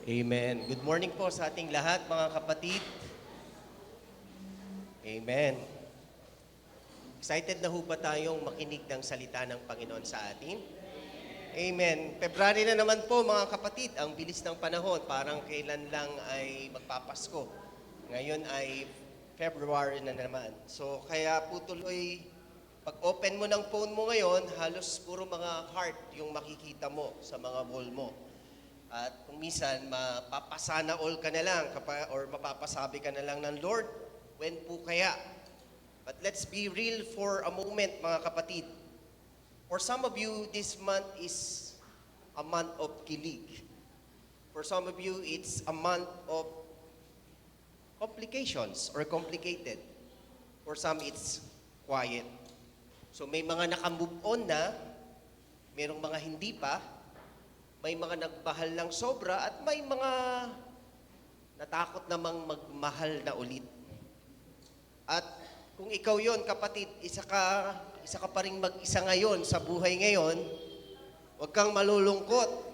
Amen. Good morning po sa ating lahat, mga kapatid. Amen. Excited na ho ba tayong makinig ng salita ng Panginoon sa atin? Amen. February na naman po, mga kapatid. Ang bilis ng panahon. Parang kailan lang ay magpapasko. Ngayon ay February na naman. So, kaya po tuloy, pag open mo ng phone mo ngayon, halos puro mga heart yung makikita mo sa mga wall mo. At kung minsan, mapapasana all ka na lang or mapapasabi ka na lang ng Lord, when po kaya? But let's be real for a moment, mga kapatid. For some of you, this month is a month of kilig. For some of you, it's a month of complications or complicated. For some, it's quiet. So may mga nakamove on na, mayroong mga hindi pa, may mga nagmahal ng sobra at may mga natakot namang magmahal na ulit. At kung ikaw yon, kapatid, isa ka pa rin mag-isa ngayon sa buhay ngayon, huwag kang malulungkot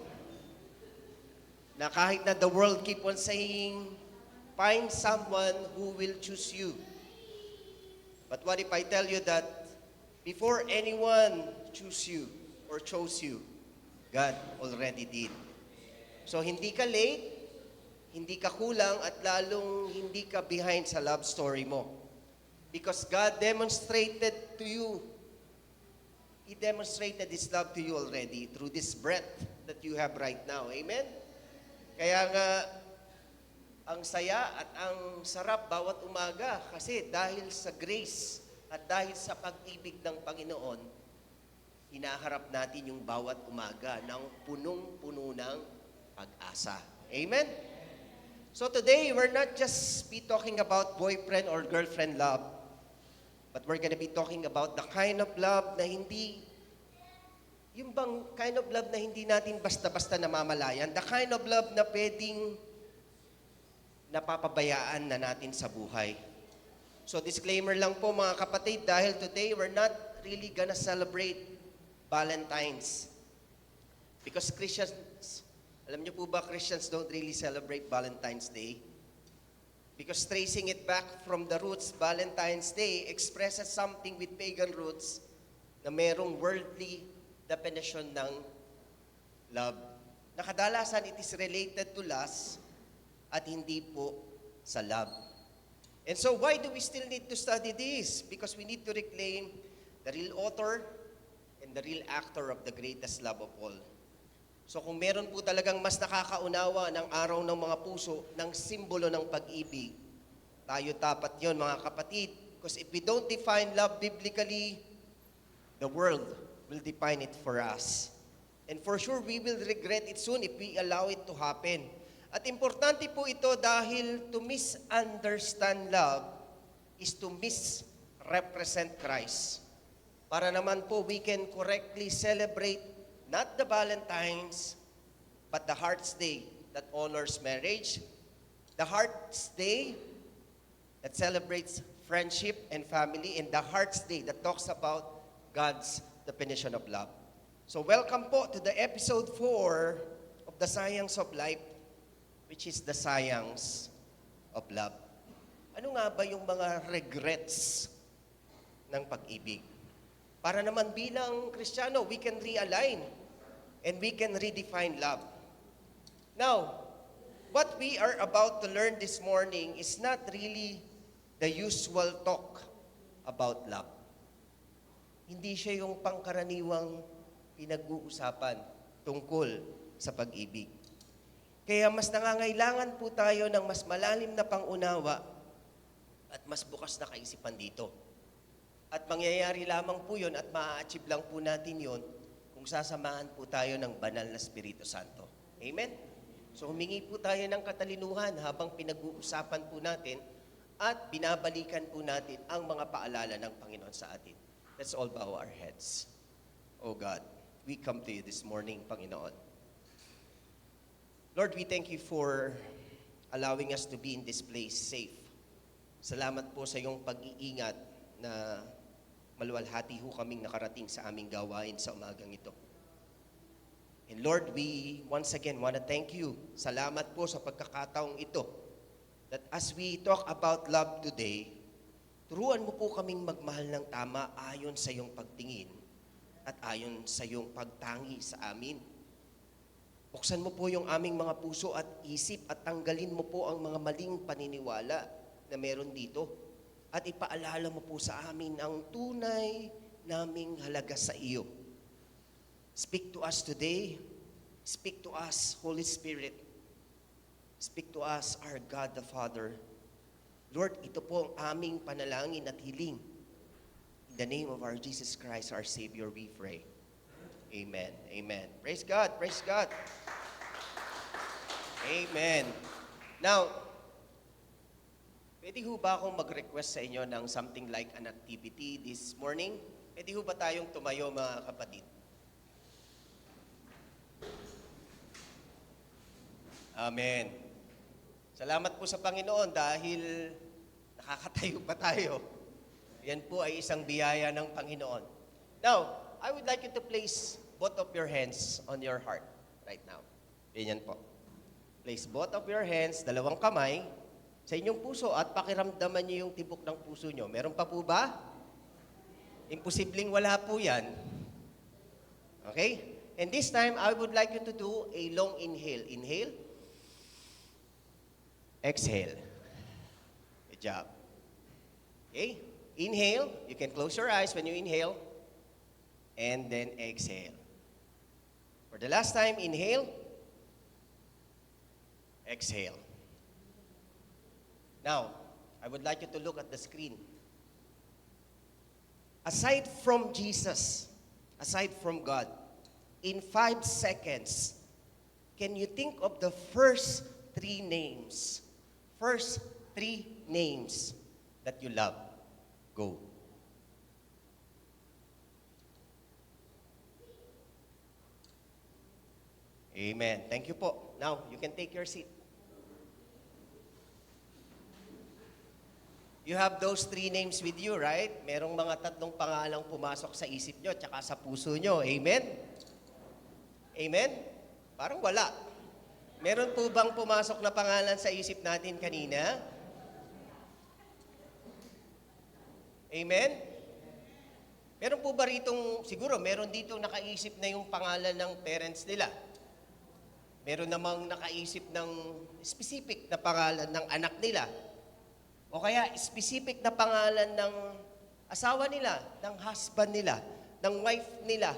na kahit na the world keep on saying, find someone who will choose you. But what if I tell you that before anyone choose you or chose you, God already did. So hindi ka late, hindi ka kulang, at lalong hindi ka behind sa love story mo. Because God demonstrated to you, He demonstrated His love to you already through this breath that you have right now. Amen? Kaya nga, ang saya at ang sarap bawat umaga kasi dahil sa grace at dahil sa pag-ibig ng Panginoon, hinaharap natin yung bawat umaga ng punong-puno ng pag-asa. Amen? So today, we're not just be talking about boyfriend or girlfriend love, but we're gonna be talking about the kind of love na hindi, yung bang kind of love na hindi natin basta-basta namamalayan, the kind of love na pwedeng napapabayaan na natin sa buhay. So disclaimer lang po, mga kapatid, dahil today we're not really gonna celebrate Valentine's. Because Christians, alam niyo po ba, Christians don't really celebrate Valentine's Day? Because tracing it back from the roots, Valentine's Day expresses something with pagan roots na merong worldly definition ng love. Nakadalasan, it is related to lust at hindi po sa love. And so why do we still need to study this? Because we need to reclaim the real author and the real actor of the greatest love of all. So kung meron po talagang mas nakakaunawa ng araw ng mga puso, ng simbolo ng pag-ibig, tayo dapat yon, mga kapatid. Because if we don't define love biblically, the world will define it for us. And for sure, we will regret it soon if we allow it to happen. At importante po ito dahil to misunderstand love is to misrepresent Christ. Para naman po we can correctly celebrate not the Valentine's, but the Heart's Day that honors marriage, the Heart's Day that celebrates friendship and family, and the Heart's Day that talks about God's definition of love. So welcome po to the episode 4 of the Sayang of Life, which is the sayang of love. Ano nga ba yung mga regrets ng pag-ibig? Para naman bilang Kristiyano, we can realign and we can redefine love. Now, what we are about to learn this morning is not really the usual talk about love. Hindi siya yung pangkaraniwang pinag-uusapan tungkol sa pag-ibig. Kaya mas nangangailangan po tayo ng mas malalim na pangunawa at mas bukas na kaisipan dito. At mangyayari lamang po yun at ma-achieve lang po natin yun kung sasamahan po tayo ng banal na Espiritu Santo. Amen? So humingi po tayo ng katalinuhan habang pinag-uusapan po natin at binabalikan po natin ang mga paalala ng Panginoon sa atin. Let's all bow our heads. Oh God, we come to you this morning, Panginoon. Lord, we thank you for allowing us to be in this place safe. Salamat po sa iyong pag-iingat na maluwalhati ho kaming nakarating sa aming gawain sa umagang ito. And Lord, we once again want to thank you. Salamat po sa pagkakataong ito. That as we talk about love today, turuan mo po kaming magmahal ng tama ayon sa iyong pagtingin at ayon sa iyong pagtangi sa amin. Buksan mo po yung aming mga puso at isip at tanggalin mo po ang mga maling paniniwala na meron dito. At ipaalala mo po sa amin ang tunay naming halaga sa iyo. Speak to us today. Speak to us, Holy Spirit. Speak to us, our God the Father. Lord, ito po ang aming panalangin at hiling. In the name of our Jesus Christ, our Savior, we pray. Amen. Amen. Praise God. Praise God. Amen. Now, pwede ho ba akong mag-request sa inyo ng something like an activity this morning? Pwede ho ba tayong tumayo, mga kapatid? Amen. Salamat po sa Panginoon dahil nakakatayo pa tayo. Yan po ay isang biyaya ng Panginoon. Now, I would like you to place both of your hands on your heart right now. Ganyan po. Place both of your hands, dalawang kamay, sa inyong puso at pakiramdaman niyo yung tibok ng puso niyo. Meron pa po ba? Imposibleng wala po yan. Okay? And this time, I would like you to do a long inhale. Inhale. Exhale. Good job. Okay? Inhale. You can close your eyes when you inhale. And then exhale. For the last time, inhale. Exhale. Now, I would like you to look at the screen. Aside from Jesus, aside from God, in 5 seconds, can you think of the first 3 names? First 3 names that you love. Go. Amen. Thank you po. Now, you can take your seat. You have those 3 names with you, right? Merong mga 3 pangalang pumasok sa isip nyo tsaka sa puso nyo. Amen? Amen? Parang wala. Meron po bang pumasok na pangalan sa isip natin kanina? Amen? Meron po ba ritong, siguro, meron dito nakaisip na yung pangalan ng parents nila. Meron namang nakaisip ng specific na pangalan ng anak nila. O kaya specific na pangalan ng asawa nila, ng husband nila, ng wife nila,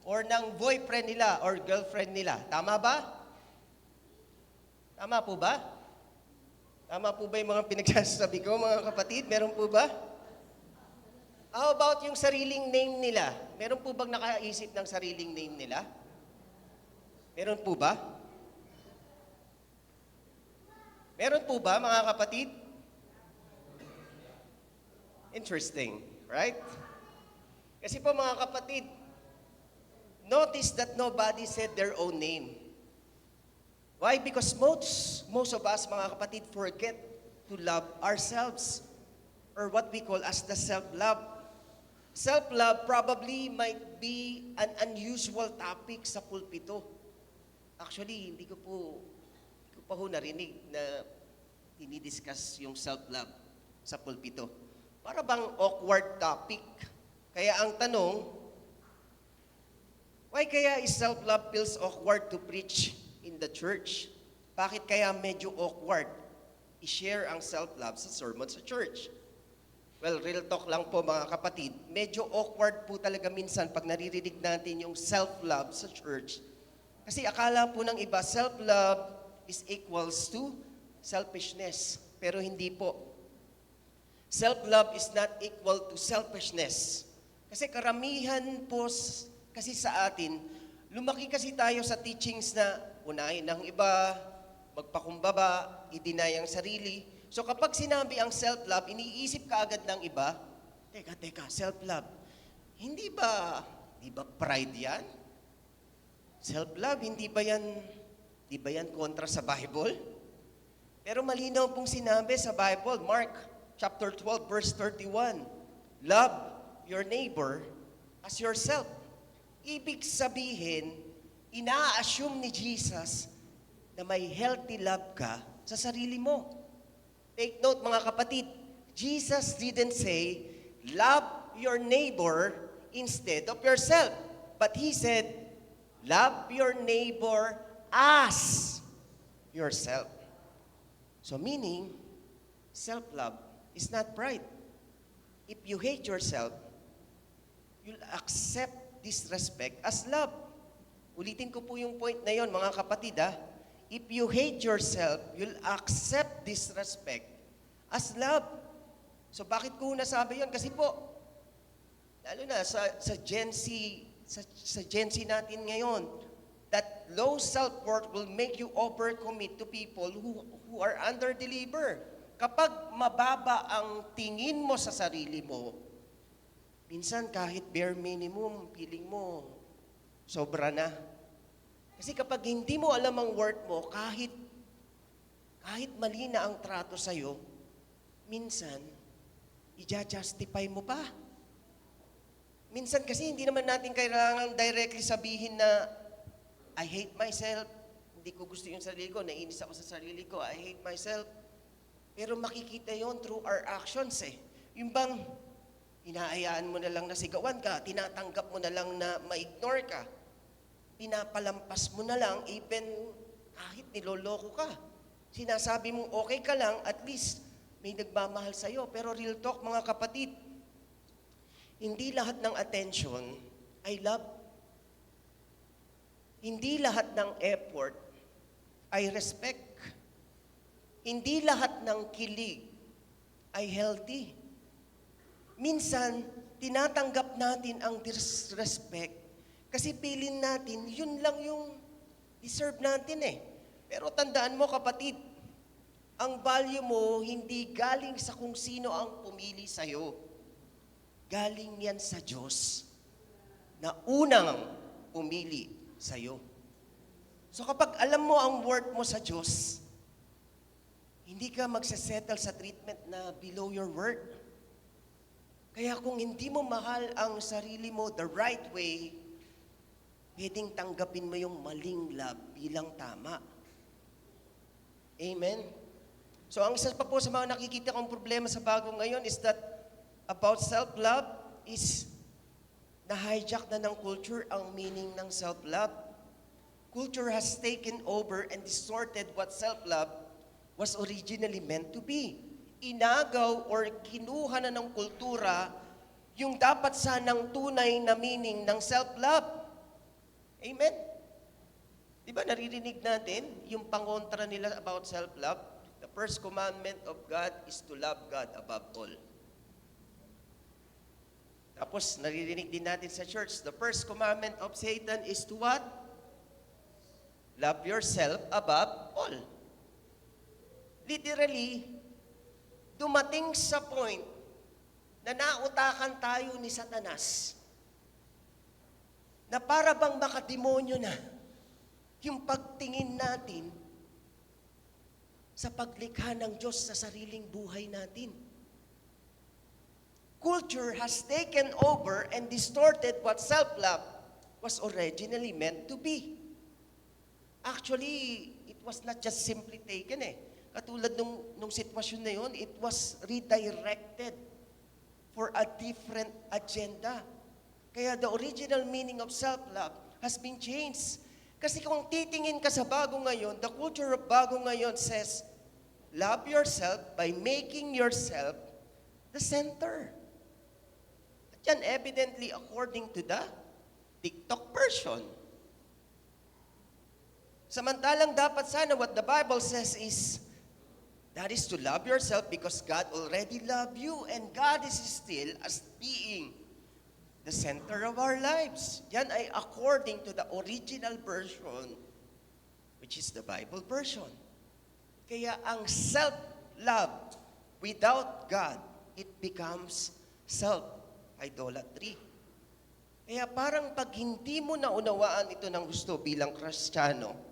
or ng boyfriend nila or girlfriend nila. Tama ba? Tama po ba? Tama po ba yung mga pinagsasabi ko, mga kapatid? Meron po ba? How about yung sariling name nila? Meron po bang nakaisip ng sariling name nila? Meron po ba? Meron po ba, mga kapatid? Interesting, right? Kasi po, mga kapatid, notice that nobody said their own name. Why? Because most of us, mga kapatid, forget to love ourselves, or what we call as the self-love. Self-love probably might be an unusual topic sa pulpito. Actually, hindi ko pa ho narinig na dinidiscuss yung self-love sa pulpito. Para bang awkward topic. Kaya ang tanong, why kaya is self-love feels awkward to preach in the church? Bakit kaya medyo awkward i-share ang self-love sa sermon sa church? Well, real talk lang po, mga kapatid. Medyo awkward po talaga minsan pag naririnig natin yung self-love sa church. Kasi akala po ng iba, self-love is equals to selfishness. Pero hindi po. Self-love is not equal to selfishness. Kasi karamihan po kasi sa atin, lumaki kasi tayo sa teachings na unahin ng iba, magpakumbaba, i-deny ang sarili. So kapag sinabi ang self-love, iniisip ka agad ng iba, teka, self-love. Hindi ba pride yan? Self-love, hindi ba yan kontra sa Bible? Pero malinaw pong sinabi sa Bible, Mark chapter 12, verse 31, love your neighbor as yourself. Ibig sabihin, ina-assume ni Jesus na may healthy love ka sa sarili mo. Take note mga kapatid, Jesus didn't say, love your neighbor instead of yourself. But He said, love your neighbor as yourself. So meaning, self-love is not pride. If you hate yourself, you'll accept disrespect as love. Ulitin ko po yung point na yon, mga kapatid. If you hate yourself, you'll accept disrespect as love. So bakit ko nasabi yon? Kasi po, lalo na sa Gen Z, sa Gen Z natin ngayon, that low self-worth will make you overcommit to people who are under-deliver. Kapag mababa ang tingin mo sa sarili mo, minsan kahit bare minimum, feeling mo, sobra na. Kasi kapag hindi mo alam ang worth mo, kahit mali na ang trato sa'yo, minsan, i-justify mo pa. Minsan kasi hindi naman natin kailangan directly sabihin na, I hate myself, hindi ko gusto yung sarili ko, naiinis ako sa sarili ko, I hate myself. Pero makikita yon through our actions eh. Yung bang, inaayaan mo na lang na sigawan ka, tinatanggap mo na lang na ma-ignore ka, pinapalampas mo na lang, even kahit niloloko ka. Sinasabi mong okay ka lang, at least may nagmamahal sa'yo. Pero real talk mga kapatid, hindi lahat ng attention ay love. Hindi lahat ng effort ay respect. Hindi lahat ng kilig ay healthy. Minsan, tinatanggap natin ang disrespect kasi pilin natin, yun lang yung deserve natin eh. Pero tandaan mo kapatid, ang value mo hindi galing sa kung sino ang pumili sa'yo. Galing yan sa Diyos na unang pumili sa'yo. So kapag alam mo ang worth mo sa Diyos, hindi ka magsasettle sa treatment na below your worth. Kaya kung hindi mo mahal ang sarili mo the right way, pwedeng tanggapin mo yung maling love bilang tama. Amen? So ang isa pa po sa mga nakikita kong problema sa bago ngayon is that about self-love is na-hijack na ng culture ang meaning ng self-love. Culture has taken over and distorted what self-love was originally meant to be. Inagaw or kinuha na ng kultura yung dapat sanang tunay na meaning ng self-love. Amen? Di ba naririnig natin yung pangontra nila about self-love? The first commandment of God is to love God above all. Tapos naririnig din natin sa church, the first commandment of Satan is to what? Love yourself above all. Literally, dumating sa point na nautakan tayo ni Satanas na para bang makademonyo na yung pagtingin natin sa paglikha ng Diyos sa sariling buhay natin. Culture has taken over and distorted what self-love was originally meant to be. Actually, it was not just simply taken eh. Katulad nung sitwasyon na yun, it was redirected for a different agenda. Kaya the original meaning of self-love has been changed. Kasi kung titingin ka sa bago ngayon, the culture of bago ngayon says, love yourself by making yourself the center. At yan evidently according to the TikTok version. Samantalang dapat sana what the Bible says is, that is to love yourself because God already loved you and God is still as being the center of our lives. Yan ay according to the original version, which is the Bible version. Kaya ang self-love without God, it becomes self-idolatry. Kaya parang pag hindi mo naunawaan ito ng gusto bilang Kristiyano,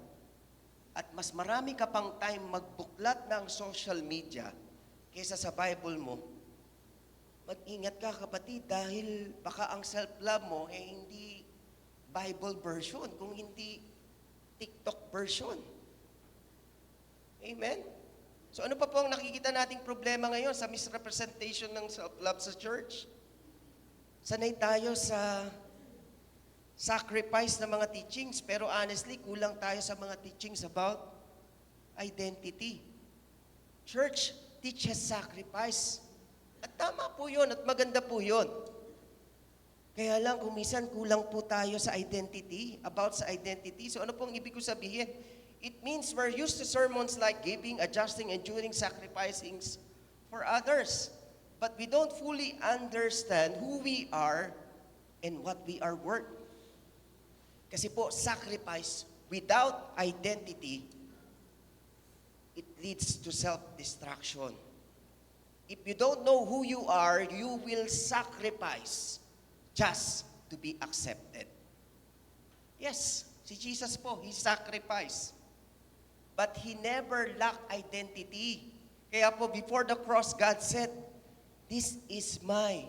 at mas marami ka pang time magbuklat ng social media kaysa sa Bible mo, mag-ingat ka kapatid dahil baka ang self-love mo hindi Bible version, kung hindi TikTok version. Amen? So ano pa po ang nakikita nating problema ngayon sa misrepresentation ng self-love sa church? Sanay tayo sa sacrifice ng mga teachings, pero honestly, kulang tayo sa mga teachings about identity. Church teaches sacrifice. At tama po yun, at maganda po yun. Kaya lang, kung minsan kulang po tayo sa identity, about sa identity. So ano pong ibig ko sabihin? It means we're used to sermons like giving, adjusting, enduring, sacrificing for others. But we don't fully understand who we are and what we are worth. Kasi po, sacrifice without identity, it leads to self-destruction. If you don't know who you are, you will sacrifice just to be accepted. Yes, si Jesus po, He sacrificed. But He never lacked identity. Kaya po, before the cross, God said, "This is my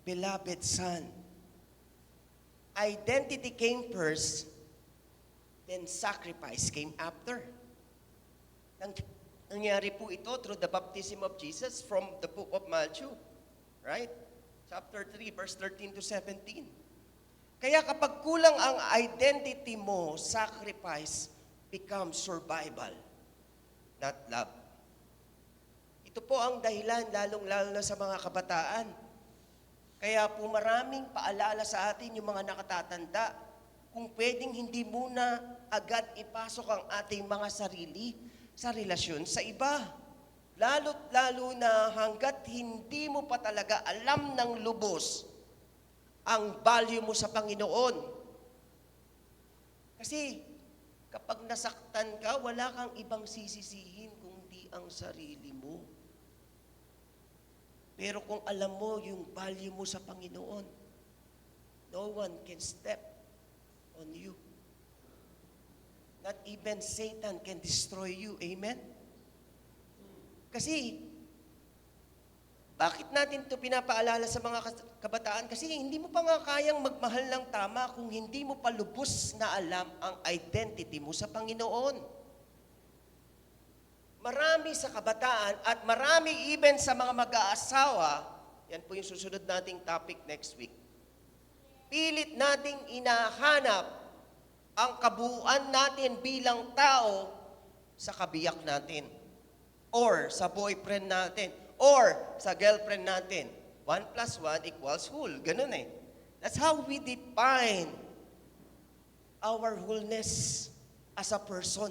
beloved Son." Identity came first, then sacrifice came after. Nangyari po ito through the baptism of Jesus from the book of Matthew. Right? Chapter 3, verse 13 to 17. Kaya kapag kulang ang identity mo, sacrifice becomes survival, not love. Ito po ang dahilan, lalong-lalo na sa mga kabataan. Kaya po maraming paalala sa atin yung mga nakatatanda, kung pwedeng hindi muna agad ipasok ang ating mga sarili sa relasyon sa iba. Lalo't-lalo na hanggat hindi mo pa talaga alam ng lubos ang value mo sa Panginoon. Kasi kapag nasaktan ka, wala kang ibang sisisihin kundi ang sarili mo. Pero kung alam mo yung value mo sa Panginoon, no one can step on you. Not even Satan can destroy you. Amen? Kasi, bakit natin ito pinapaalala sa mga kabataan? Kasi hindi mo pa nga kayang magmahal ng tama kung hindi mo pa lubos na alam ang identity mo sa Panginoon. Marami sa kabataan at marami even sa mga mag-aasawa, yan po yung susunod nating topic next week. Pilit nating inahanap ang kabuuan natin bilang tao sa kabiyak natin or sa boyfriend natin or sa girlfriend natin. 1 plus 1 equals whole. Ganun eh. That's how we define our wholeness as a person.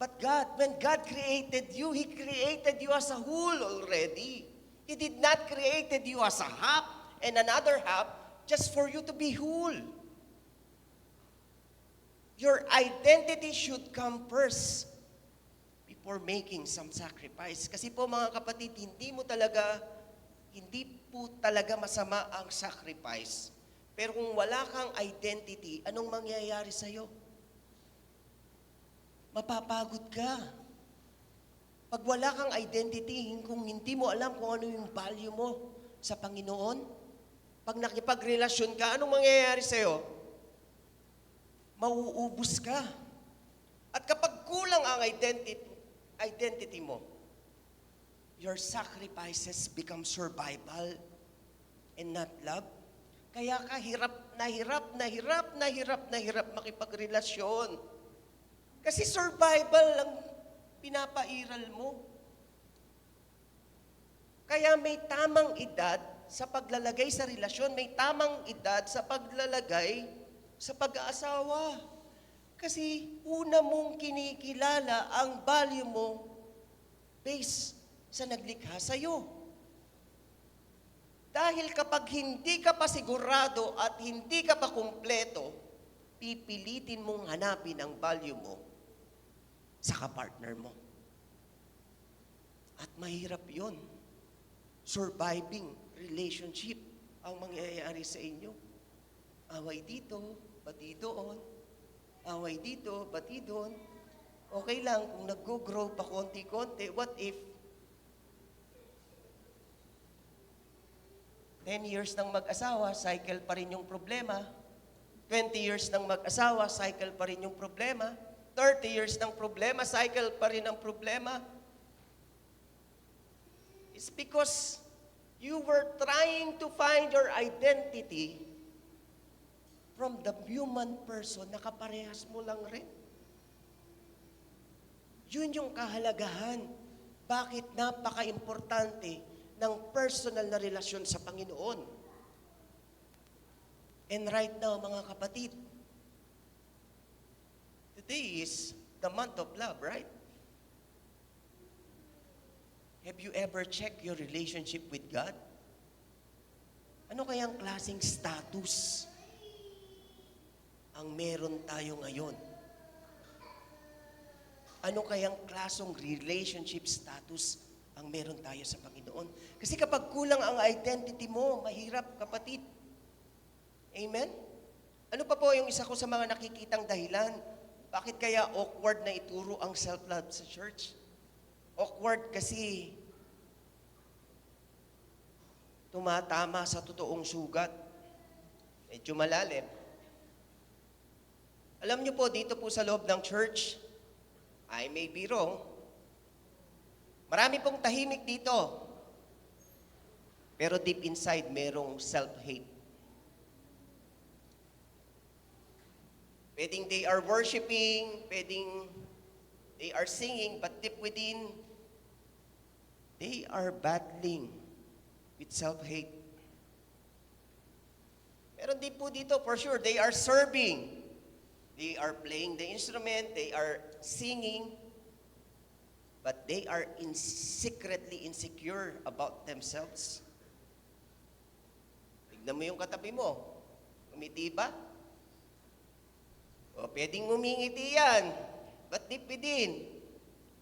But God, when God created you, He created you as a whole already. He did not created you as a half and another half just for you to be whole. Your identity should come first before making some sacrifice. Kasi po mga kapatid, hindi po talaga masama ang sacrifice. Pero kung wala kang identity, anong mangyayari sa'yo? Mapapagod ka. Pag wala kang identity, kung hindi mo alam kung ano yung value mo sa Panginoon, pag nakipagrelasyon ka, anong mangyayari sa'yo? Mauubos ka. At kapag kulang ang identity mo, your sacrifices become survival and not love. Kaya ka hirap makipagrelasyon. Kasi survival lang pinapairal mo. Kaya may tamang edad sa paglalagay sa relasyon, may tamang edad sa paglalagay sa pag-aasawa. Kasi una mong kinikilala ang value mo based sa naglikha sa'yo. Dahil kapag hindi ka pa sigurado at hindi ka pa kumpleto, pipilitin mong hanapin ang value mo sa kapartner mo. At mahirap yon. Surviving relationship ang mangyayari sa inyo. Away dito, bati doon. Away dito, bati doon. Okay lang kung nag-grow pa konti-konti. What if 10 years ng mag-asawa, cycle pa rin yung problema? 20 years ng mag-asawa, cycle pa rin yung problema. 30 years ng problema, cycle pa rin ang problema. It's because you were trying to find your identity from the human person na kaparehas mo lang rin. Yun yung kahalagahan. Bakit napaka-importante ng personal na relasyon sa Panginoon. And right now, mga kapatid, today is the month of love, right? Have you ever checked your relationship with God? Ano kayang klaseng status ang meron tayo ngayon? Ano kayang klasong relationship status ang meron tayo sa Panginoon? Kasi kapag kulang ang identity mo, mahirap, kapatid. Amen? Ano pa po yung isa ko sa mga nakikitang dahilan? Bakit kaya awkward na ituro ang self-love sa church? Awkward kasi tumatama sa totoong sugat. Medyo malalim. Alam niyo po, dito po sa loob ng church, I may be wrong, marami pong tahimik dito. Pero deep inside, merong self-hate. Pwedeng they are worshiping, pwedeng they are singing, but deep within, they are battling with self-hate. Meron din po dito, for sure, they are serving. They are playing the instrument, they are singing, but they are secretly insecure about themselves. Tignan mo yung katabi mo. Umiti ba? O pwedeng umingiti yan, but deep within,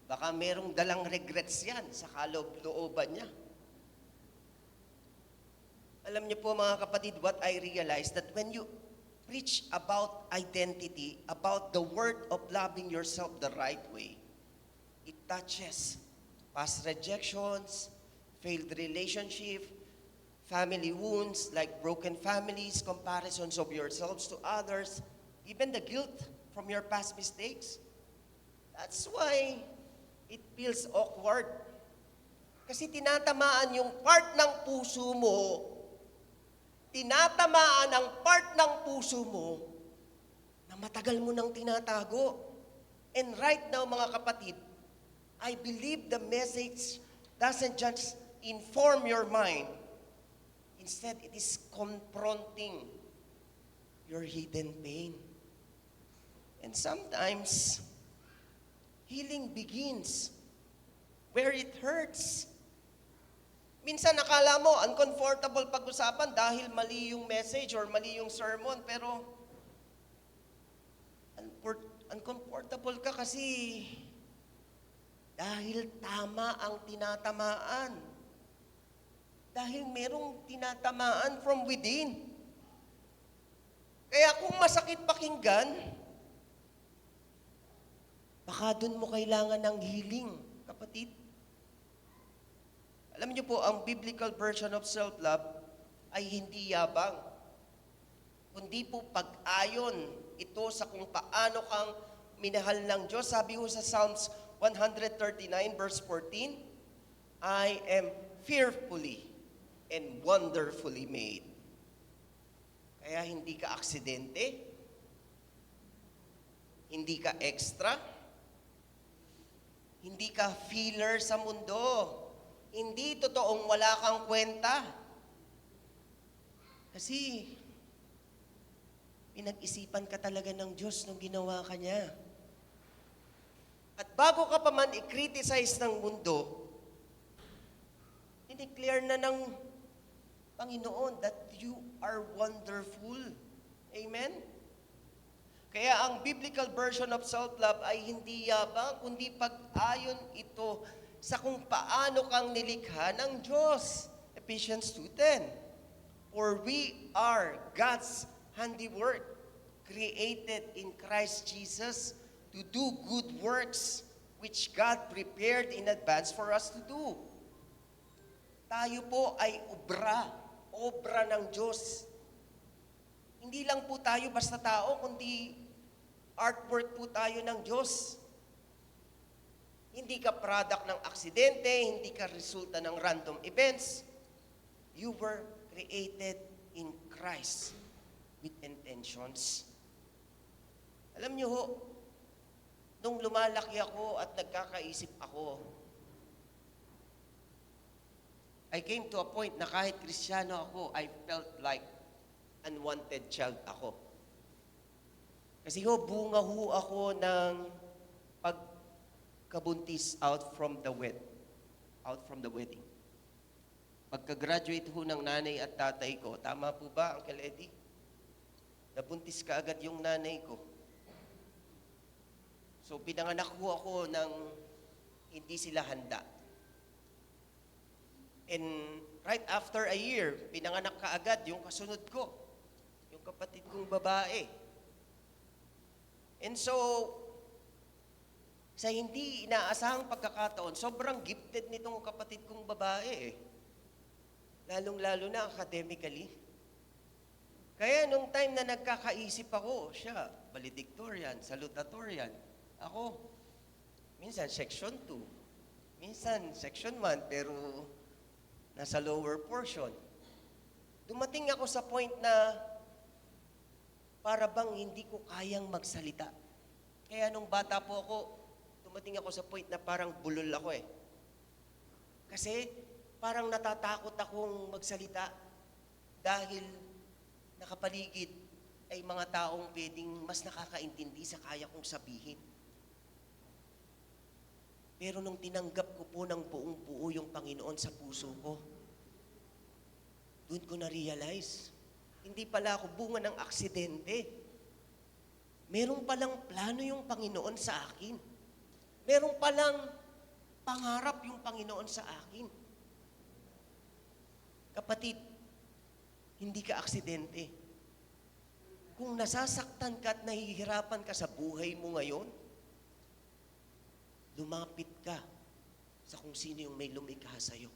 baka merong dalang regrets yan sa kaloob-looban niya. Alam niyo po mga kapatid, what I realized that when you preach about identity, about the word of loving yourself the right way, it touches past rejections, failed relationship, family wounds like broken families, comparisons of yourselves to others, even the guilt from your past mistakes. That's why it feels awkward. Kasi tinatamaan yung part ng puso mo, tinatamaan ang part ng puso mo na matagal mo nang tinatago. And right now, mga kapatid, I believe the message doesn't just inform your mind. Instead, it is confronting your hidden pain. And sometimes, healing begins where it hurts. Minsan nakala mo, uncomfortable pag-usapan dahil mali yung message or mali yung sermon, pero uncomfortable ka kasi dahil tama ang tinatamaan. Dahil merong tinatamaan from within. Kaya kung masakit pakinggan, baka dun mo kailangan ng healing, kapatid. Alam niyo po, ang biblical version of self-love ay hindi yabang, kundi po pag-ayon ito sa kung paano kang minahal ng Diyos. Sabi ho sa Psalms 139 verse 14, I am fearfully and wonderfully made. Kaya hindi ka aksidente, hindi ka extra, hindi ka filler sa mundo. Hindi totoong wala kang kwenta. Kasi pinag-isipan ka talaga ng Diyos nung ginawa ka niya. At bago ka pa man i-criticize ng mundo, i-declare na ng Panginoon that you are wonderful. Amen? Kaya ang biblical version of self-love ay hindi yabang, kundi pag-ayon ito sa kung paano kang nilikha ng Diyos. Ephesians 2:10. For we are God's handiwork, created in Christ Jesus to do good works which God prepared in advance for us to do. Tayo po ay obra ng Diyos. Hindi lang po tayo basta tao, kundi artwork po tayo ng Diyos. Hindi ka product ng aksidente, hindi ka resulta ng random events. You were created in Christ with intentions. Alam niyo ho, nung lumalaki ako at nagkakaisip ako, I came to a point na kahit Kristiyano ako, I felt like unwanted child ako. Kasi ho, bunga ho ako ng pagkabuntis out from the wedding. Pagka-graduate ho ng nanay at tatay ko, tama po ba, Uncle Eddie? Nabuntis ka agad yung nanay ko. So, pinanganak ho ako ng hindi sila handa. And right after a year, pinanganak ka agad yung kasunod ko, yung kapatid kong babae. And so, sa hindi inaasahang pagkakataon, sobrang gifted nitong kapatid kong babae. Lalong-lalo na academically. Kaya nung time na nagkakaisip ako, siya, valedictorian, salutatorian. Ako, minsan section 2, minsan section 1, pero nasa lower portion. Dumating ako sa point na para bang hindi ko kayang magsalita. Kaya nung bata po ako, dumating ako sa point na parang bulol ako eh. Kasi parang natatakot akong magsalita dahil nakapaligid ay mga taong pwedeng mas nakakaintindi sa kaya kong sabihin. Pero nung tinanggap ko po ng buong buo yung Panginoon sa puso ko, doon ko na-realize, hindi pala ako bunga ng aksidente. Meron palang plano yung Panginoon sa akin. Meron palang pangarap yung Panginoon sa akin. Kapatid, hindi ka aksidente. Kung nasasaktan ka at nahihirapan ka sa buhay mo ngayon, lumapit ka sa kung sino yung may lumikha sa'yo.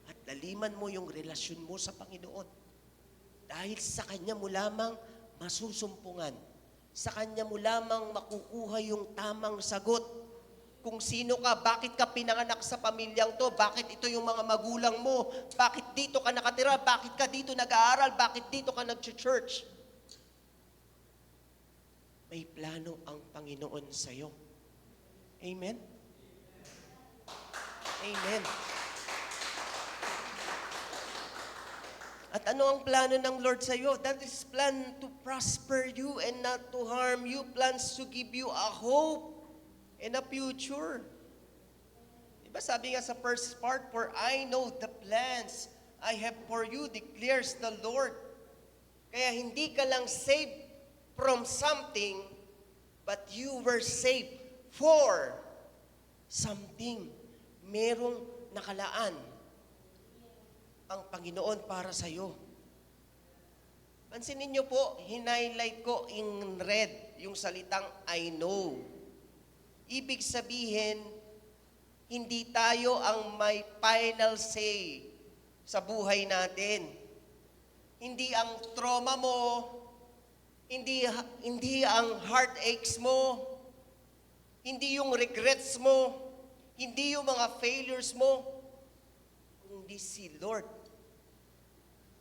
At laliman mo yung relasyon mo sa Panginoon. Dahil sa Kanya mo lamang masusumpungan. Sa Kanya mo lamang makukuha yung tamang sagot. Kung sino ka, bakit ka pinanganak sa pamilyang to, bakit ito yung mga magulang mo, bakit dito ka nakatira, bakit ka dito nag-aaral, bakit dito ka nag-church. May plano ang Panginoon sa'yo. Amen? Amen. At ano ang plano ng Lord sa iyo? That is plan to prosper you and not to harm you. Plans to give you a hope and a future. Diba sabi nga sa first part, for I know the plans I have for you, declares the Lord. Kaya hindi ka lang saved from something, but you were saved for something. Merong nakalaan ang Panginoon para sa iyo. Pansinin niyo po, hinighlight ko in red yung salitang I know. Ibig sabihin, hindi tayo ang may final say sa buhay natin. Hindi ang trauma mo, hindi ang heartaches mo, hindi yung regrets mo, hindi yung mga failures mo, kundi si Lord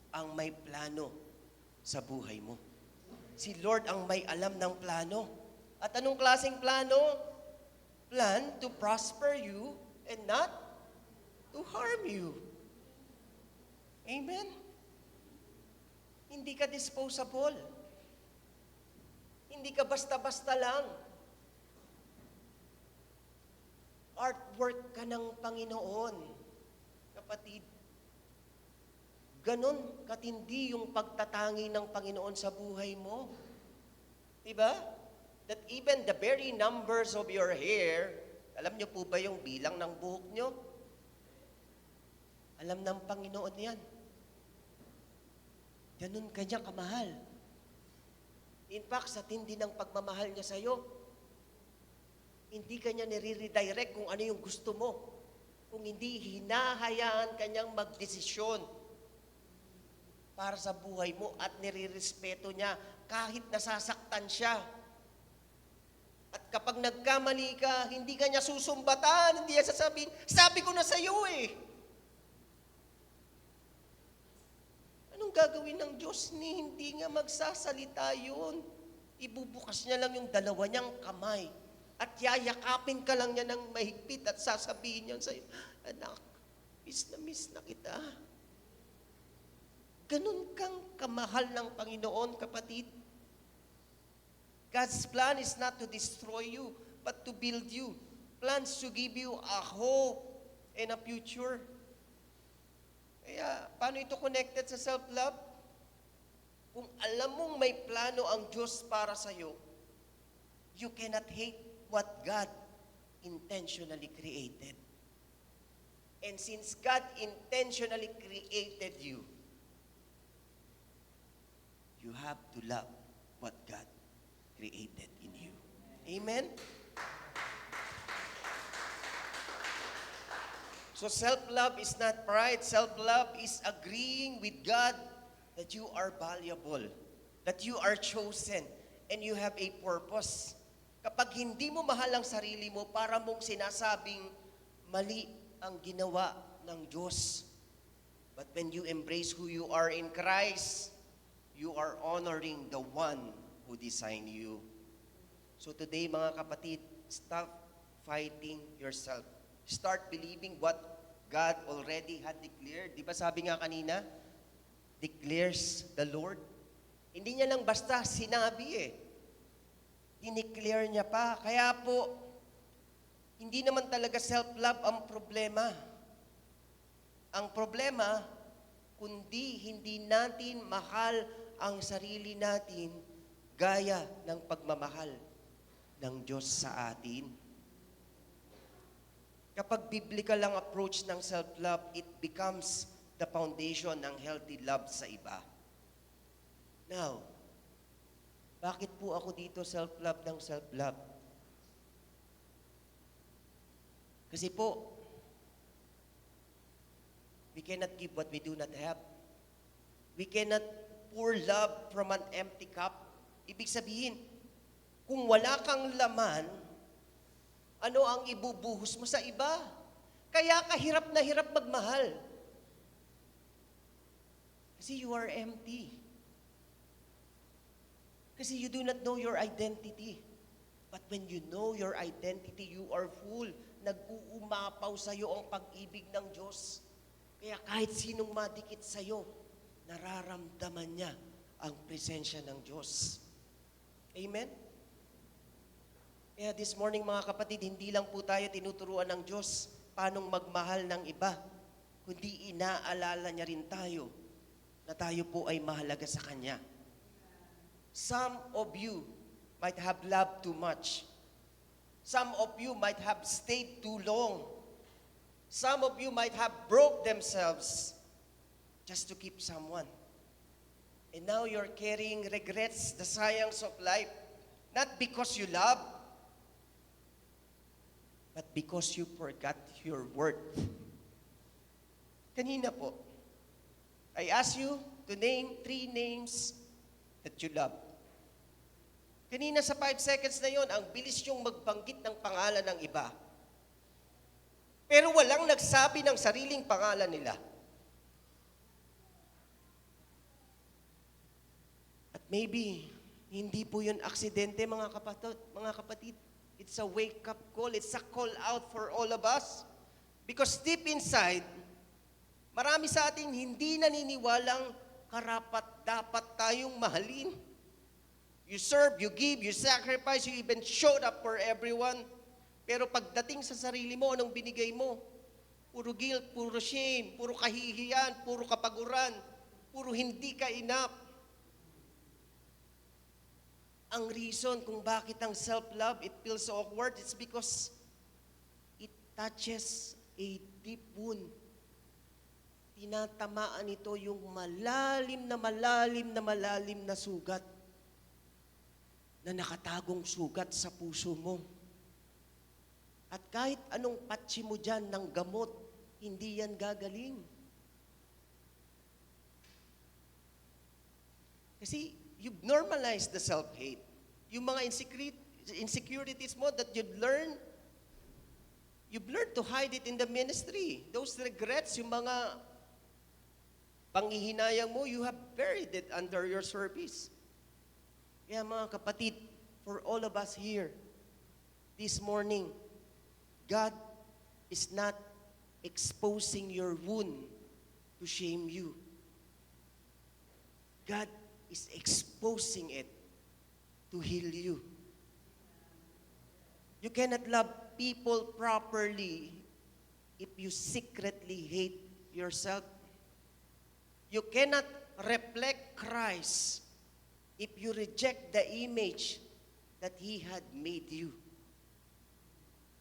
ang may plano sa buhay mo. Si Lord ang may alam ng plano. At anong klaseng plano? Plan to prosper you and not to harm you. Amen? Hindi ka disposable. Hindi ka basta-basta lang. Artwork ka ng Panginoon. Kapatid, ganon katindi yung pagtatangi ng Panginoon sa buhay mo. Diba? That even the very numbers of your hair, alam niyo po ba yung bilang ng buhok niyo? Alam ng Panginoon yan. Ganon kanya kamahal. In fact, sa tindi ng pagmamahal niya sa'yo, hindi kanya nire-redirect kung ano yung gusto mo. Kung hindi hinahayaan kanyang magdesisyon para sa buhay mo at nirirespeto niya kahit nasasaktan siya. At kapag nagkamali ka, hindi ka niya susumbatan, hindi niya sasabihin, sabi ko na sa iyo eh. Anong gagawin ng Diyos ni hindi nga magsasalita yun? Ibubukas niya lang yung dalawa niyang kamay at yayakapin ka lang niya ng mahigpit at sasabihin niya sa'yo, anak, miss na kita. Ganun kang kamahal ng Panginoon, kapatid. God's plan is not to destroy you, but to build you. Plans to give you a hope and a future. Kaya, paano ito connected sa self-love? Kung alam mong may plano ang Diyos para sa'yo, you cannot hate what God intentionally created. And since God intentionally created you, you have to love what God created in you. Amen? So self-love is not pride. Self-love is agreeing with God that you are valuable, that you are chosen, and you have a purpose. Kapag hindi mo mahal ang sarili mo, para mong sinasabing mali ang ginawa ng Diyos. But when you embrace who you are in Christ, you are honoring the one who designed you. So today, mga kapatid, stop fighting yourself. Start believing what God already had declared. Di ba sabi nga kanina, declares the Lord. Hindi niya lang basta sinabi eh. Dineclare niya pa. Kaya po, hindi naman talaga self-love ang problema. Ang problema, kundi hindi natin mahal ang sarili natin gaya ng pagmamahal ng Diyos sa atin. Kapag biblical ang approach ng self-love, it becomes the foundation ng healthy love sa iba. Now, bakit po ako dito self-love ng self-love? Kasi po, we cannot give what we do not have. We cannot pour love from an empty cup. Ibig sabihin, kung wala kang laman, ano ang ibubuhos mo sa iba? Kaya kahirap na hirap magmahal. Kasi you are empty. Kasi you do not know your identity. But when you know your identity, you are full. Nag-uumapaw sa'yo ang pag-ibig ng Diyos. Kaya kahit sinong madikit sa'yo, nararamdaman niya ang presensya ng Diyos. Amen? Kaya this morning, mga kapatid, hindi lang po tayo tinuturuan ng Diyos paano magmahal ng iba, kundi inaalala niya rin tayo na tayo po ay mahalaga sa Kanya. Some of you might have loved too much. Some of you might have stayed too long. Some of you might have broke themselves just to keep someone. And now you're carrying regrets, the sayings of life, not because you love, but because you forgot your worth. Kanina po, I asked you to name 3 names that you love. Kanina sa 5 seconds na yon, ang bilis yung magbanggit ng pangalan ng iba. Pero walang nagsabi ng sariling pangalan nila. At maybe, hindi po yun aksidente, mga kapatid. It's a wake-up call. It's a call out for all of us. Because deep inside, marami sa atin hindi naniniwalang karapat-dapat tayong mahalin. You serve, you give, you sacrifice, you even showed up for everyone. Pero pagdating sa sarili mo, anong binigay mo? Puro guilt, puro shame, puro kahihiyan, puro kapaguran, puro hindi ka enough. Ang reason kung bakit ang self-love, it feels so awkward, it's because it touches a deep wound. Tinatamaan ito yung malalim na sugat na nakatagong sugat sa puso mo. At kahit anong patsi mo dyan ng gamot, hindi yan gagaling. Kasi you've normalized the self-hate. Yung mga insecurities mo that you've learned to hide it in the ministry. Those regrets, yung mga panghihinayang mo, you have buried it under your service. Kaya mga kapatid, for all of us here, this morning, God is not exposing your wound to shame you. God is exposing it to heal you. You cannot love people properly if you secretly hate yourself. You cannot reflect Christ if you reject the image that He had made you.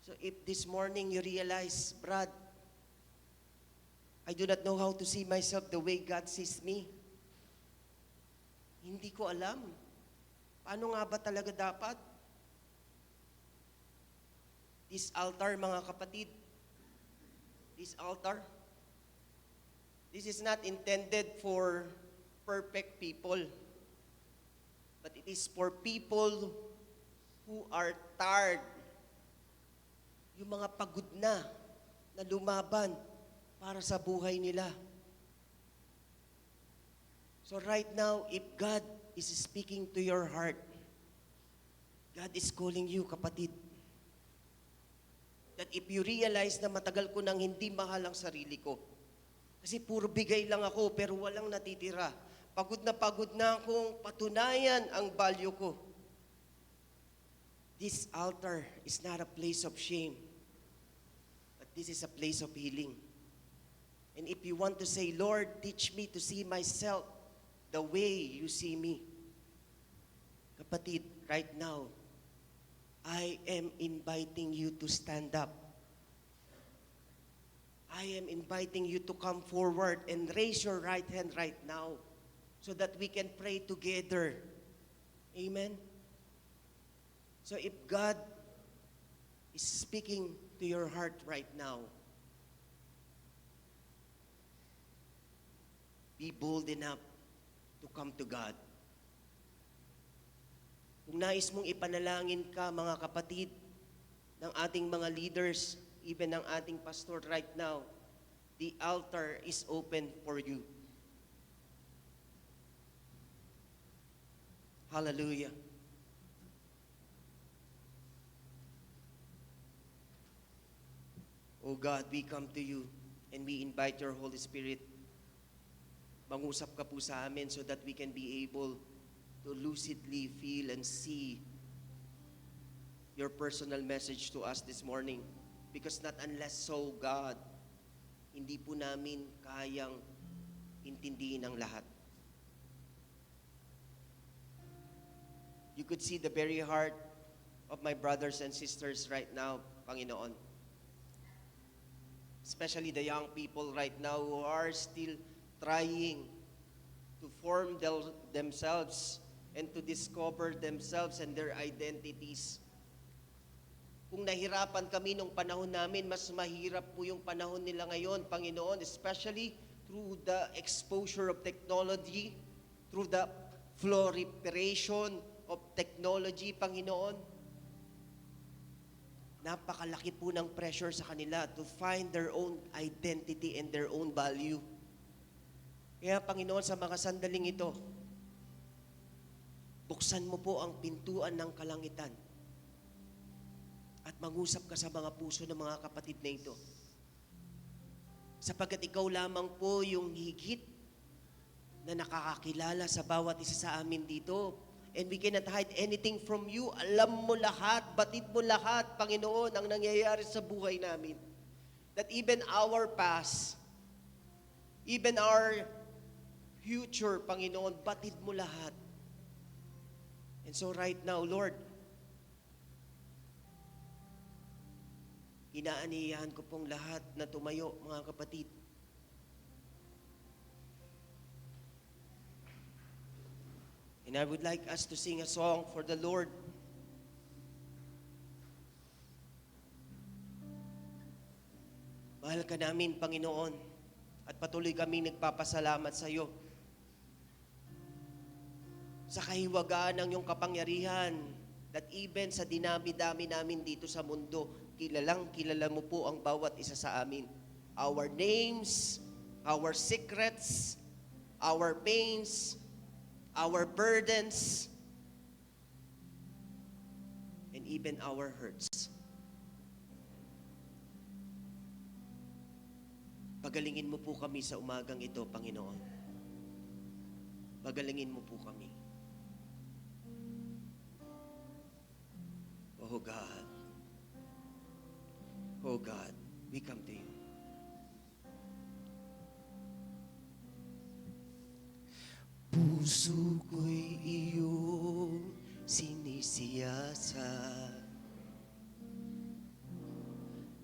So if this morning you realize, Brad, I do not know how to see myself the way God sees me. Hindi ko alam. Paano nga ba talaga dapat? This altar, mga kapatid, this altar, this is not intended for perfect people, but it is for people who are tired, yung mga pagod na lumaban para sa buhay nila. So right now, if God is speaking to your heart, God is calling you, kapatid, that if you realize na matagal ko nang hindi mahal ang sarili ko, kasi puro bigay lang ako pero walang natitira. Pagod na akong patunayan ang value ko. This altar is not a place of shame, but this is a place of healing. And if you want to say, Lord, teach me to see myself the way you see me. Kapatid, right now, I am inviting you to stand up. I am inviting you to come forward and raise your right hand right now so that we can pray together. Amen? So if God is speaking to your heart right now, be bold enough to come to God. Kung nais mong ipanalangin ka, mga kapatid, ng ating mga leaders, even ng ating pastor right now, the altar is open for you. Hallelujah. Oh God, we come to you and we invite your Holy Spirit. Mangusap ka po sa amin so that we can be able to lucidly feel and see your personal message to us this morning. Because not unless so, God, hindi po namin kayang intindihin ang lahat. You could see the very heart of my brothers and sisters right now, Panginoon. Especially the young people right now who are still trying to form themselves and to discover themselves and their identities. Kung nahirapan kami nung panahon namin, mas mahirap po yung panahon nila ngayon, Panginoon, especially through the exposure of technology, through the proliferation of technology, Panginoon. Napakalaki po ng pressure sa kanila to find their own identity and their own value. Kaya, Panginoon, sa mga sandaling ito, buksan mo po ang pintuan ng kalangitan at mangusap ka sa mga puso ng mga kapatid na ito. Sapagkat ikaw lamang po yung higit na nakakakilala sa bawat isa sa amin dito. And we cannot hide anything from you. Alam mo lahat, batid mo lahat, Panginoon, ang nangyayari sa buhay namin. That even our past, even our future, Panginoon, batid mo lahat. And so right now, Lord, inaaniyahan ko pong lahat na tumayo, mga kapatid. And I would like us to sing a song for the Lord. Mahal ka namin, Panginoon, at patuloy kami nagpapasalamat sa iyo. sa kahiwagaan ng iyong kapangyarihan, that even sa dinami-dami namin dito sa mundo, kilalang kilala mo po ang bawat isa sa amin. Our names, our secrets, our pains, our burdens, and even our hurts. Pagalingin mo po kami sa umagang ito, Panginoon. Pagalingin mo po kami. Oh God. Oh God, we come to you. Puso ko'y iyong sinisiyasat.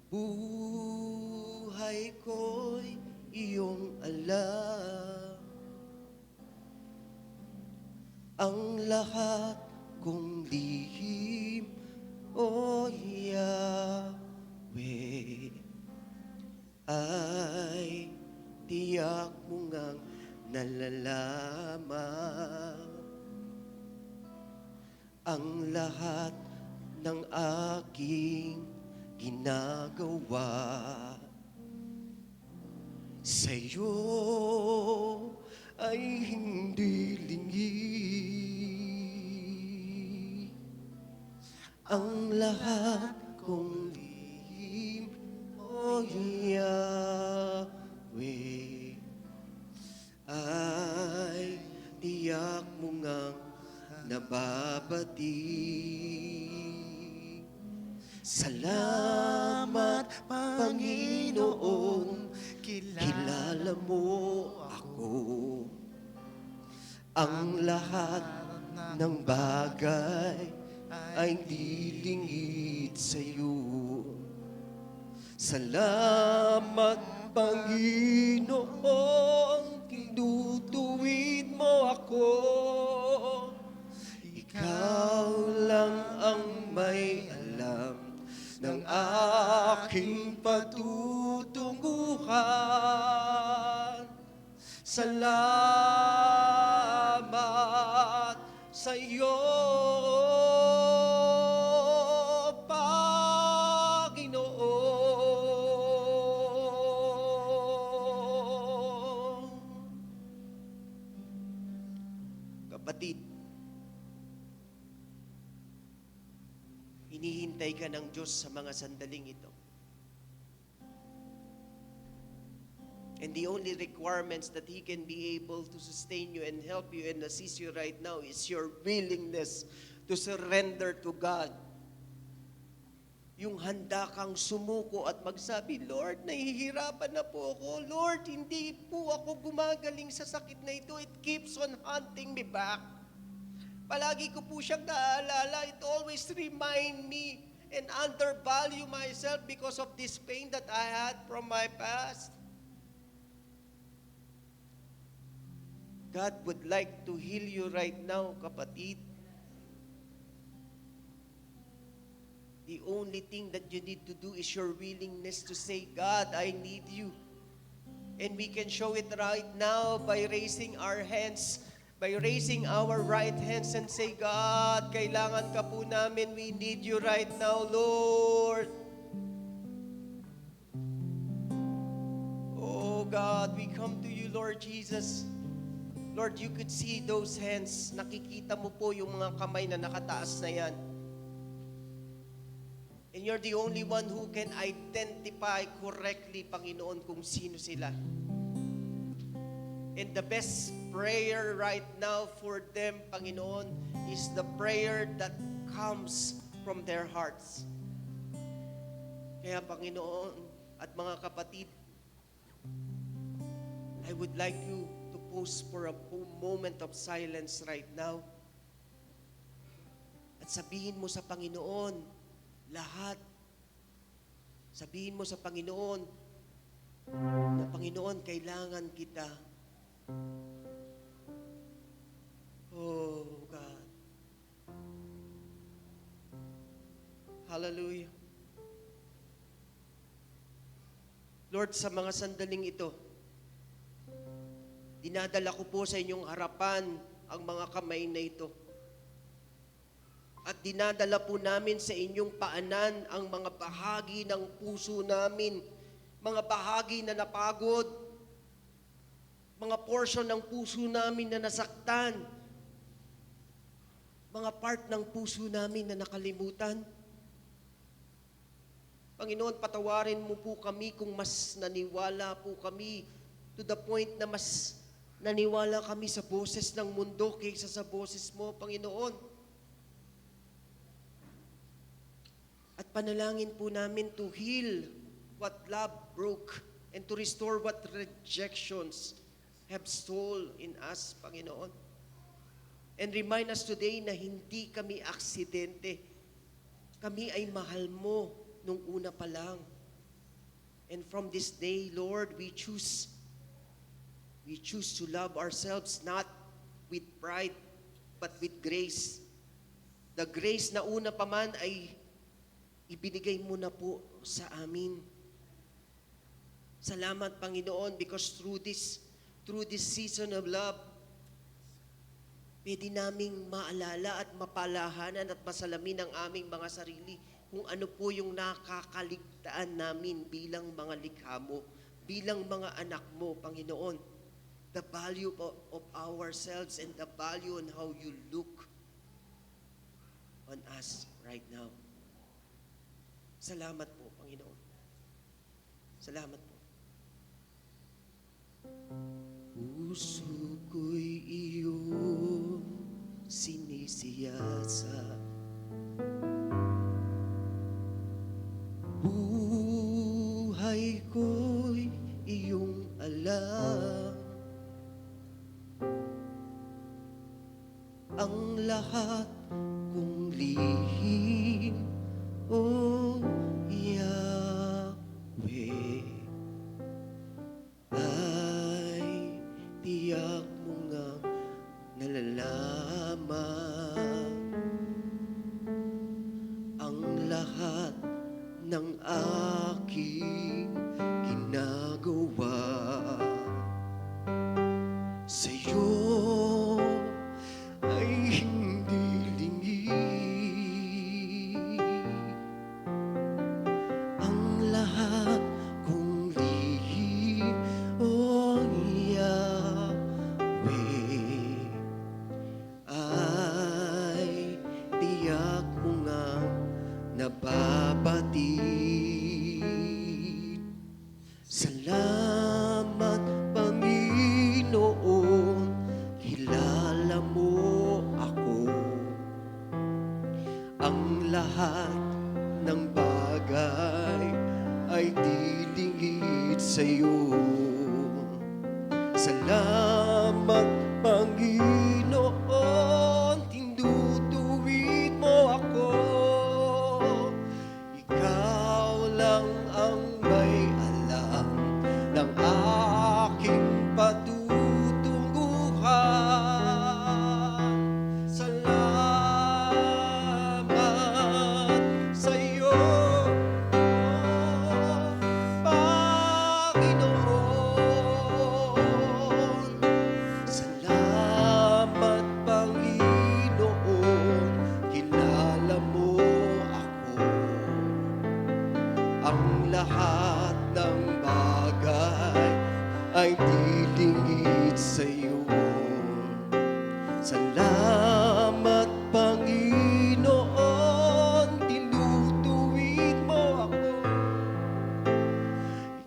Buhay ko'y iyong alam. Ang lahat kong lihim, O Yahweh, ay tiyak mo ngang nalalaman. Ang lahat ng aking ginagawa sa'yo ay hindi lingi. Ang lahat kong lihim, O Yahweh, ay tiyak mo ngang nababati. Salamat, Panginoon, kilala mo ako. Ang lahat ng bagay ay lilingid sa'yo. Salamat, Panginoon, tinutuwid mo ako. Ikaw lang ang may alam ng aking patutunguhan. Salamat sa iyo, Panginoon. Kapatid, hinihintay ka ng Diyos sa mga sandaling ito. And the only requirements that He can be able to sustain you and help you and assist you right now is your willingness to surrender to God. Yung handa kang sumuko at magsabi, Lord, nahihirapan na po ako. Lord, hindi po ako gumagaling sa sakit na ito. It keeps on hunting me back. Palagi ko po siyang naalala. It always remind me and undervalue myself because of this pain that I had from my past. God would like to heal you right now, kapatid. The only thing that you need to do is your willingness to say, God, I need you. And we can show it right now by raising our hands, by raising our right hands and say, God, kailangan ka po namin. We need you right now, Lord. Oh God, we come to you, Lord Jesus. Lord, you could see those hands. Nakikita mo po yung mga kamay na nakataas na yan. And you're the only one who can identify correctly, Panginoon, kung sino sila. And the best prayer right now for them, Panginoon, is the prayer that comes from their hearts. Kaya, Panginoon at mga kapatid, I would like you to pause for a moment of silence right now. At sabihin mo sa Panginoon, lahat. Sabihin mo sa Panginoon, na Panginoon, kailangan kita. Oh, God. Hallelujah. Lord, sa mga sandaling ito, dinadala ko po sa inyong harapan ang mga kamay na ito. At dinadala po namin sa inyong paanan ang mga bahagi ng puso namin, mga bahagi na napagod, mga portion ng puso namin na nasaktan, mga part ng puso namin na nakalimutan. Panginoon, patawarin mo po kami kung mas naniwala po kami to the point na mas naniwala kami sa boses ng mundo kaysa sa boses mo, Panginoon. At panalangin po namin to heal what love broke and to restore what rejections have stole in us, Panginoon. And remind us today na hindi kami aksidente. Kami ay mahal mo nung una pa lang. And from this day, Lord, we choose to love ourselves not with pride, but with grace. The grace na una pa man ay ibinigay mo na po sa amin. Salamat, Panginoon, because through this season of love, pwede naming maalala at mapalahanan at masalamin ang aming mga sarili kung ano po yung nakakaligtaan namin bilang mga likha mo, bilang mga anak mo, Panginoon. The value of ourselves and the value on how you look on us right now. Salamat po, Panginoon. Salamat po. Puso ko'y iyong sinisiyasa, buhay ko'y iyong alam, ang lahat kong lihim, O Yahweh, ay tiyak mo ngang nalalaman ang lahat ng aking ginagawa. Sa'yo ay hindi lingid ang lahat kong lihim, O Yahweh, ay tiyak mo ngang nababatid. Salamat, Panginoon, kilala mo ako. Ang lahat ng bagay ay dilingid sa'yo. Salamat, Panginoon, tinutuwid mo ako. Ikaw lang ang may alam ng aking patutunguhan. Salamat sa'yo, Panginoon. Salamat, Panginoon, kilala mo ako. Ang lahat ng bagay ay dilingid sa'yo. Salamat, Panginoon, tinutuwid mo ako.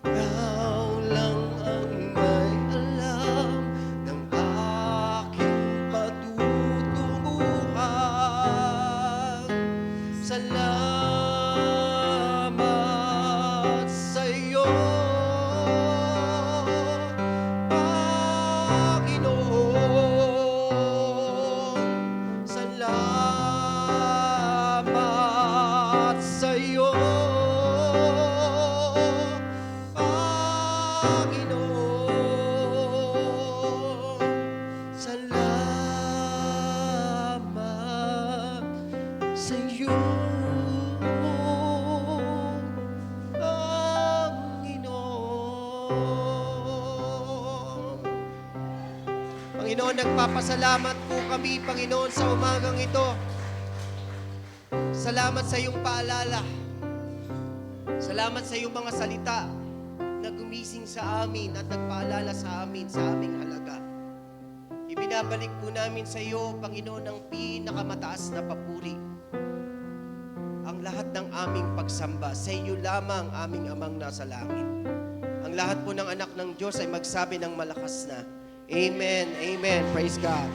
Ikaw lang ang may alam ng aking patutunguhan. Salamat sa'yo, Panginoon. Salamat sa'yo, Panginoon. Salamat sa'yo, Panginoon. Panginoon, nagpapasalamat po kami, Panginoon, sa umagang ito. Salamat sa iyong paalala. Salamat sa iyong mga salita na gumising sa amin at nagpaalala sa amin sa aming halaga. Ibinabalik po namin sa iyo, Panginoon, ang pinakamataas na papuri. Ang lahat ng aming pagsamba, sa iyo lamang, aming Amang nasa langit. Ang lahat po ng anak ng Diyos ay magsabi ng malakas na, Amen, Amen. Praise God.